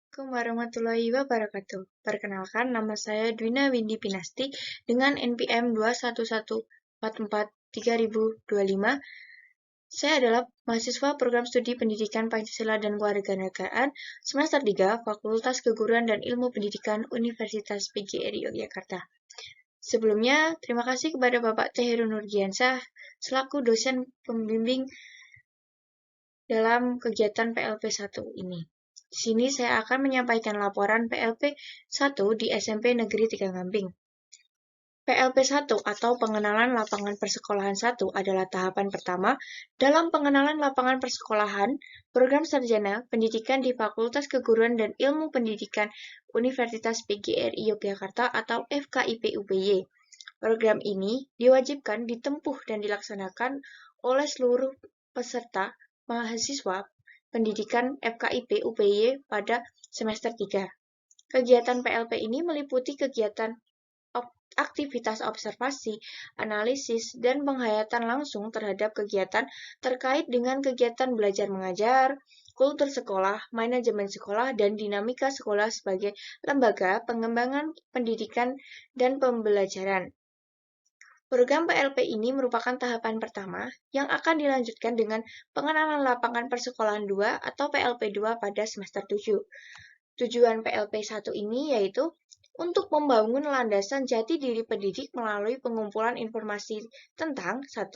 Assalamualaikum warahmatullahi wabarakatuh. Perkenalkan, nama saya Dwina Windy Pinasti dengan NPM 211443025. Saya adalah mahasiswa program studi Pendidikan Pancasila dan Kewarganegaraan semester 3 Fakultas Keguruan dan Ilmu Pendidikan Universitas PGRI Yogyakarta. Sebelumnya, terima kasih kepada Bapak T. Heru Nurgiansyah selaku dosen pembimbing dalam kegiatan PLP 1 ini. Di sini saya akan menyampaikan laporan PLP 1 di SMP Negeri 3 Gamping. PLP 1 atau Pengenalan Lapangan Persekolahan 1 adalah tahapan pertama dalam pengenalan lapangan persekolahan program sarjana pendidikan di Fakultas Keguruan dan Ilmu Pendidikan Universitas PGRI Yogyakarta atau FKIP UPY. Program ini diwajibkan ditempuh dan dilaksanakan oleh seluruh peserta mahasiswa pendidikan FKIP UPY pada semester 3. Kegiatan PLP ini meliputi kegiatan aktivitas observasi, analisis, dan penghayatan langsung terhadap kegiatan terkait dengan kegiatan belajar mengajar, kultur sekolah, manajemen sekolah, dan dinamika sekolah sebagai lembaga pengembangan pendidikan dan pembelajaran. Program PLP ini merupakan tahapan pertama yang akan dilanjutkan dengan pengenalan lapangan persekolahan 2 atau PLP 2 pada semester 7. Tujuan PLP 1 ini yaitu untuk membangun landasan jati diri pendidik melalui pengumpulan informasi tentang 1.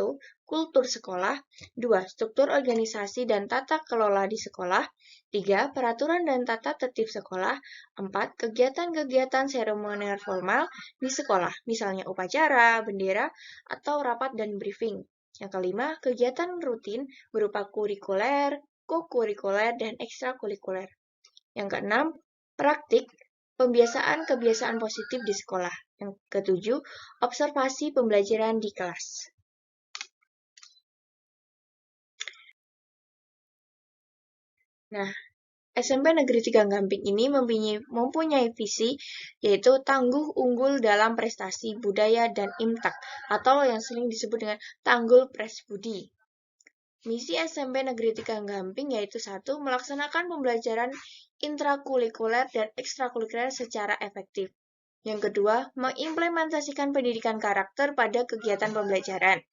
Kultur sekolah, 2. Struktur organisasi dan tata kelola di sekolah, 3. Peraturan dan tata tertib sekolah, 4. Kegiatan-kegiatan seremonial formal di sekolah, misalnya upacara, bendera, atau rapat dan briefing. Yang kelima, kegiatan rutin berupa kurikuler, kokurikuler, dan ekstrakurikuler. Yang keenam, praktik kebiasaan positif di sekolah. Yang ketujuh, observasi pembelajaran di kelas. Nah, SMP Negeri 3 Gamping ini mempunyai visi yaitu tangguh unggul dalam prestasi budaya dan imtak atau yang sering disebut dengan tanggul presbudi. Misi SMP Negeri 3 Gamping yaitu 1. Melaksanakan pembelajaran intrakurikuler dan ekstrakurikuler secara efektif. Yang kedua, mengimplementasikan pendidikan karakter pada kegiatan pembelajaran.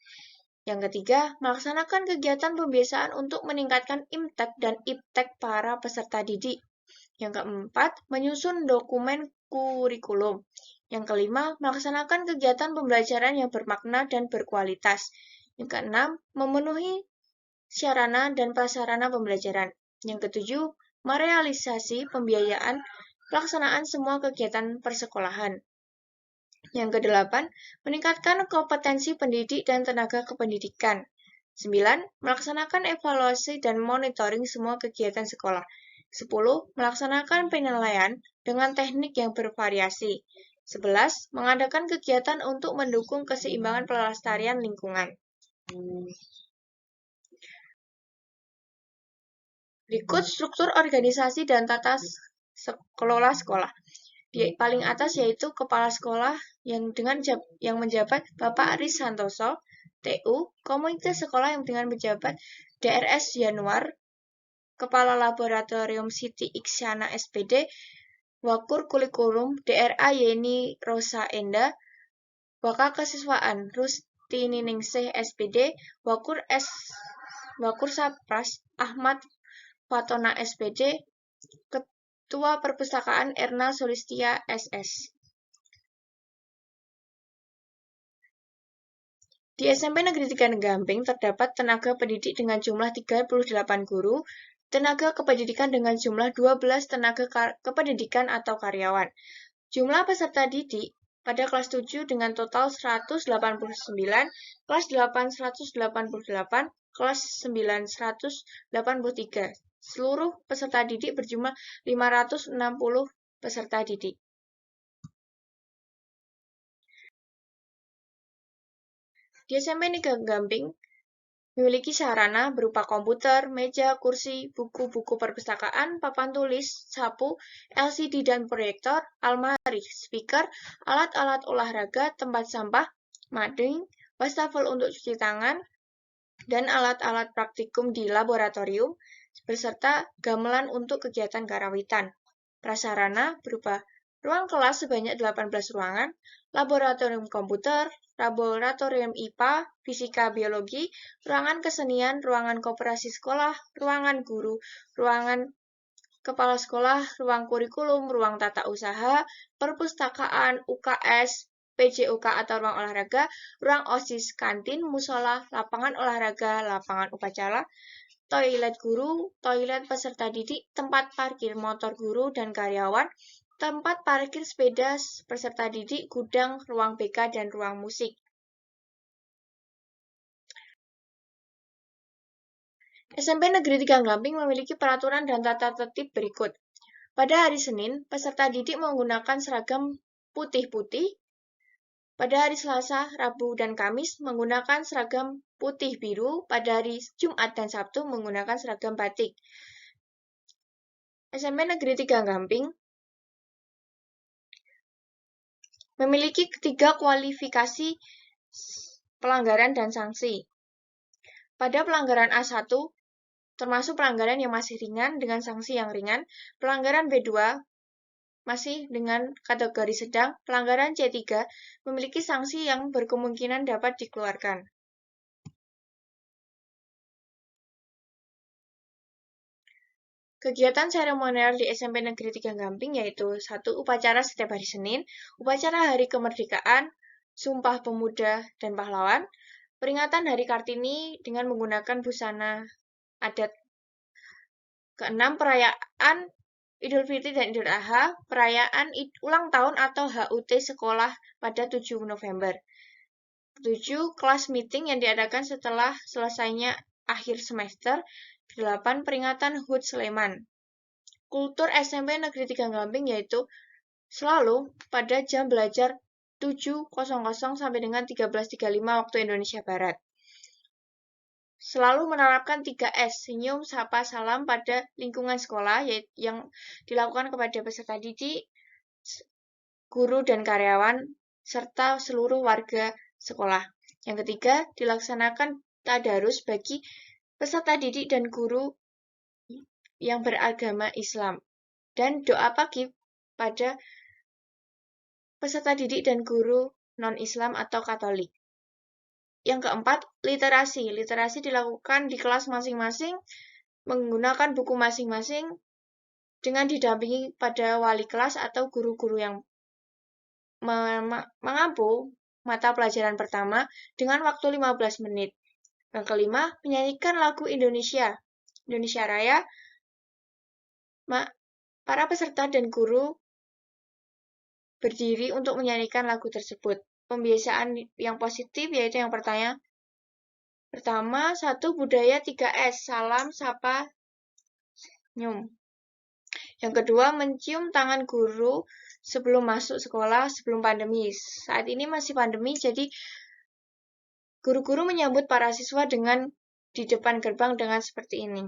Yang ketiga, melaksanakan kegiatan pembiasaan untuk meningkatkan imtek dan iptek para peserta didik. Yang keempat, menyusun dokumen kurikulum. Yang kelima, melaksanakan kegiatan pembelajaran yang bermakna dan berkualitas. Yang keenam, memenuhi sarana dan prasarana pembelajaran. Yang ketujuh, merealisasi pembiayaan pelaksanaan semua kegiatan persekolahan. Yang kedelapan, meningkatkan kompetensi pendidik dan tenaga kependidikan. 9. Melaksanakan evaluasi dan monitoring semua kegiatan sekolah. 10. Melaksanakan penilaian dengan teknik yang bervariasi. 11. Mengadakan kegiatan untuk mendukung keseimbangan pelestarian lingkungan. Berikut struktur organisasi dan tata kelola sekolah. Di paling atas yaitu kepala sekolah yang menjabat Bapak Aris Santoso, TU, komite sekolah yang dengan menjabat DRS Januar, Kepala Laboratorium Siti Isyana SPD, Wakur Kurikulum DRA Yeni Rosa Enda, Wakak Kesiswaan Rustini Ningsih SPD, Wakur Sapras Ahmad Fatona SPD, Ketua Perpustakaan Erna Sulistia SS. Di SMP Negeri 3 Gamping terdapat tenaga pendidik dengan jumlah 38 guru, tenaga kependidikan dengan jumlah 12 tenaga kependidikan atau karyawan. Jumlah peserta didik pada kelas 7 dengan total 189, kelas 8 188, kelas 9 183. Seluruh peserta didik berjumlah 560 peserta didik. Di SMP Negeri Gamping memiliki sarana berupa komputer, meja, kursi, buku-buku perpustakaan, papan tulis, sapu, LCD dan proyektor, almari, speaker, alat-alat olahraga, tempat sampah, mading, wastafel untuk cuci tangan, dan alat-alat praktikum di laboratorium, beserta gamelan untuk kegiatan karawitan. prasarana berupa ruang kelas sebanyak 18 ruangan, laboratorium komputer, laboratorium IPA, fisika, biologi, ruangan kesenian, ruangan koperasi sekolah, ruangan guru, ruangan kepala sekolah, ruang kurikulum, ruang tata usaha, perpustakaan, UKS, PJUK atau ruang olahraga, ruang OSIS, kantin, musola, lapangan olahraga, lapangan upacara, toilet guru, toilet peserta didik, tempat parkir motor guru dan karyawan, tempat parkir sepeda peserta didik, gudang, ruang BK, dan ruang musik. SMP Negeri 3 Gamping memiliki peraturan dan tata tertib berikut. Pada hari Senin, peserta didik menggunakan seragam putih-putih. Pada hari Selasa, Rabu, dan Kamis menggunakan seragam putih biru. Pada hari Jumat dan Sabtu menggunakan seragam batik. SMP Negeri 3 Gamping memiliki 3 kualifikasi pelanggaran dan sanksi. Pada pelanggaran A1, termasuk pelanggaran yang masih ringan dengan sanksi yang ringan, pelanggaran B2 masih dengan kategori sedang, pelanggaran C3 memiliki sanksi yang berkemungkinan dapat dikeluarkan. Kegiatan seremonial di SMP Negeri 3 Gamping yaitu 1. Upacara setiap hari Senin, upacara Hari Kemerdekaan, Sumpah Pemuda dan Pahlawan, peringatan Hari Kartini dengan menggunakan busana adat. Keenam, perayaan Idul Fitri dan Idul Adha, perayaan ulang tahun atau HUT sekolah pada 7 November. 7. Kelas meeting yang diadakan setelah selesainya akhir semester. 8. Peringatan HUT Sleman. Kultur SMP Negeri 3 Gamping yaitu selalu pada jam belajar 7.00 sampai dengan 13.35 waktu Indonesia Barat. Selalu menerapkan 3S, senyum, sapa, salam pada lingkungan sekolah yang dilakukan kepada peserta didik, guru dan karyawan, serta seluruh warga sekolah. Yang ketiga, dilaksanakan tadarus bagi peserta didik dan guru yang beragama Islam, dan doa pagi pada peserta didik dan guru non-Islam atau Katolik. Yang keempat, literasi. Literasi dilakukan di kelas masing-masing menggunakan buku masing-masing dengan didampingi pada wali kelas atau guru-guru yang mengampu mata pelajaran pertama dengan waktu 15 menit. Yang kelima, menyanyikan lagu Indonesia Raya. Para peserta dan guru berdiri untuk menyanyikan lagu tersebut. Pembiasaan yang positif yaitu yang pertama, 1. Budaya 3S, salam, sapa, senyum. Yang kedua, mencium tangan guru sebelum masuk sekolah sebelum pandemi. Saat ini masih pandemi, jadi guru-guru menyambut para siswa dengan di depan gerbang dengan seperti ini.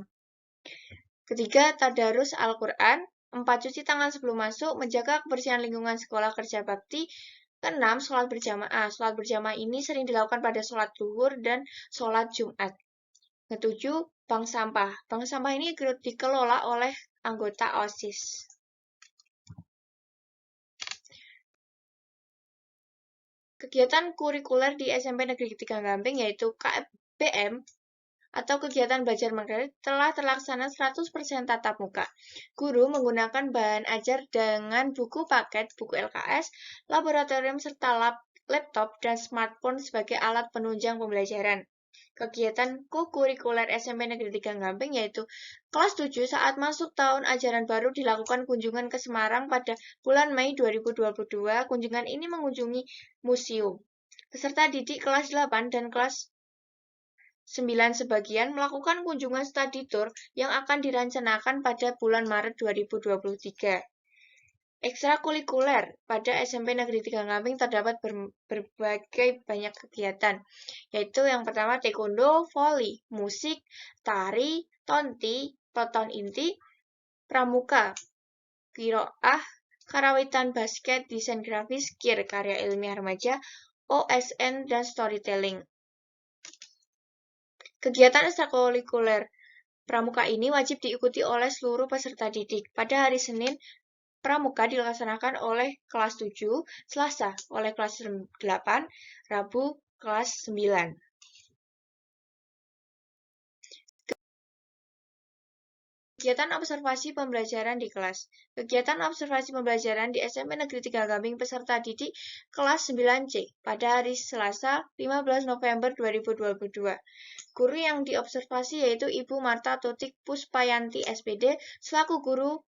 Ketiga, tadarus Al-Quran. 4. Cuci tangan sebelum masuk, menjaga kebersihan lingkungan sekolah kerja bakti. Keenam, sholat berjamaah. Sholat berjamaah ini sering dilakukan pada sholat zuhur dan sholat Jumat. Ketujuh, bank sampah. Bank sampah ini dikelola oleh anggota OSIS. Kegiatan kurikuler di SMP Negeri 3 Gamping yaitu KBM atau kegiatan belajar mengajar telah terlaksana 100% tatap muka. Guru menggunakan bahan ajar dengan buku paket, buku LKS, laboratorium serta laptop dan smartphone sebagai alat penunjang pembelajaran. Kegiatan kokurikuler SMP Negeri 3 Gamping yaitu kelas 7 saat masuk tahun ajaran baru dilakukan kunjungan ke Semarang pada bulan Mei 2022. Kunjungan ini mengunjungi museum. Peserta didik kelas 8 dan kelas 9 sebagian melakukan kunjungan study tour yang akan direncanakan pada bulan Maret 2023. Ekstrakurikuler pada SMP Negeri 3 Gamping terdapat berbagai banyak kegiatan, yaitu yang pertama taekwondo, voli, musik, tari, tonti, peloton inti, pramuka, qiraah, karawitan basket, desain grafis, kir, karya ilmiah remaja, OSN, dan storytelling. Kegiatan ekstrakurikuler pramuka ini wajib diikuti oleh seluruh peserta didik. Pada hari Senin, Pramuka dilaksanakan oleh kelas 7, Selasa oleh kelas 8, Rabu kelas 9. Kegiatan observasi pembelajaran di kelas. Kegiatan observasi pembelajaran di SMP Negeri 3 Gamping peserta didik kelas 9C pada hari Selasa 15 November 2022. Guru yang diobservasi yaitu Ibu Marta Tutik Puspayanti SPD selaku guru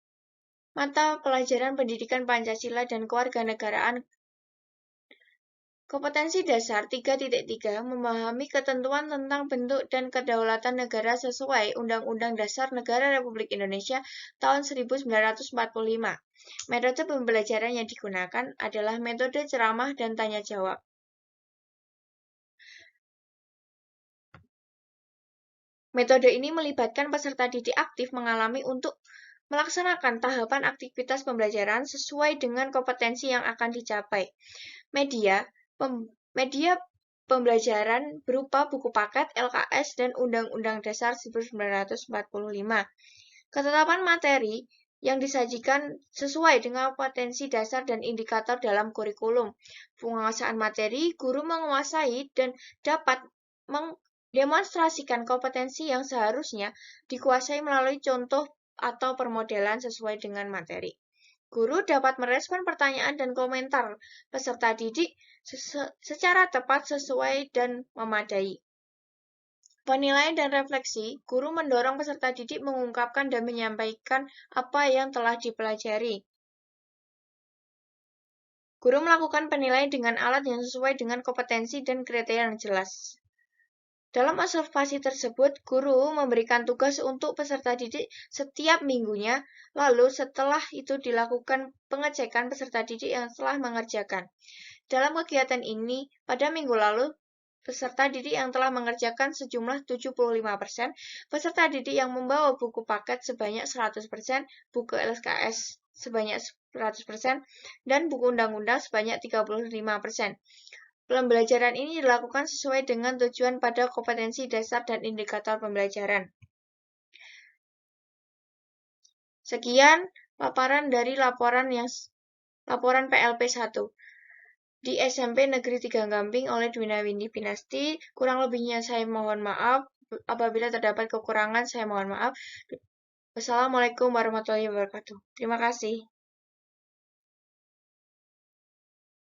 mata pelajaran Pendidikan Pancasila dan Kewarganegaraan. Kompetensi dasar 3.3 memahami ketentuan tentang bentuk dan kedaulatan negara sesuai Undang-Undang Dasar Negara Republik Indonesia tahun 1945. Metode pembelajaran yang digunakan adalah metode ceramah dan tanya jawab. Metode ini melibatkan peserta didik aktif mengalami untuk melaksanakan tahapan aktivitas pembelajaran sesuai dengan kompetensi yang akan dicapai. Media pembelajaran berupa buku paket, LKS, dan Undang-Undang Dasar 1945. Ketetapan materi yang disajikan sesuai dengan potensi dasar dan indikator dalam kurikulum. Penguasaan materi, guru menguasai dan dapat mendemonstrasikan kompetensi yang seharusnya dikuasai melalui contoh atau permodelan sesuai dengan materi. Guru dapat merespon pertanyaan dan komentar peserta didik secara tepat, sesuai, dan memadai. Penilaian dan refleksi, guru mendorong peserta didik mengungkapkan dan menyampaikan apa yang telah dipelajari. Guru melakukan penilaian dengan alat yang sesuai dengan kompetensi dan kriteria yang jelas. Dalam observasi tersebut, guru memberikan tugas untuk peserta didik setiap minggunya, lalu setelah itu dilakukan pengecekan peserta didik yang telah mengerjakan. Dalam kegiatan ini, pada minggu lalu, peserta didik yang telah mengerjakan sejumlah 75%, peserta didik yang membawa buku paket sebanyak 100%, buku LKS sebanyak 100%, dan buku undang-undang sebanyak 35%. Pembelajaran ini dilakukan sesuai dengan tujuan pada kompetensi dasar dan indikator pembelajaran. Sekian paparan dari laporan PLP 1 di SMP Negeri 3 Gamping oleh Dwina Windy Pinasti. Kurang lebihnya saya mohon maaf. Apabila terdapat kekurangan, saya mohon maaf. Wassalamualaikum warahmatullahi wabarakatuh. Terima kasih.